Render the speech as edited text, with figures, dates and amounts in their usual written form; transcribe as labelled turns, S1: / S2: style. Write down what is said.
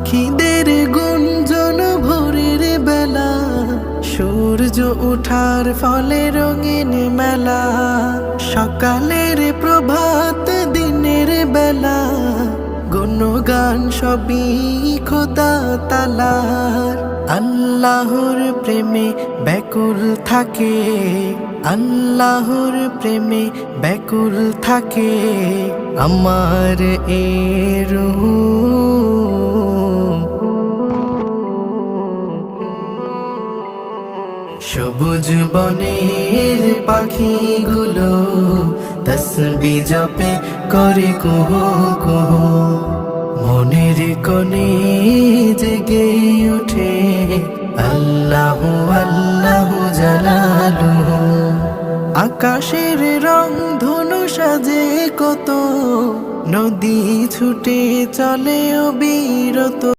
S1: পাখিদের গুঞ্জন ভোরের বেলা, সূর্য ওঠার ফলে রঙিন মেলা, সকালের প্রভাত দিনের বেলা, গুণগান সবই খোদা তালার। আল্লাহর প্রেমে ব্যাকুল থাকে, আল্লাহর প্রেমে ব্যাকুল থাকে আমার এ রূহ। সবুজ বনের পাখিগুলো তসবিহ জপে করে কুহু কুহু, মনের কোণে জেগে ওঠে আল্লাহু আল্লাহু জালালুহু। আকাশের রং ধনু সাজে কত, নদী ছুটে চলে অবিরত।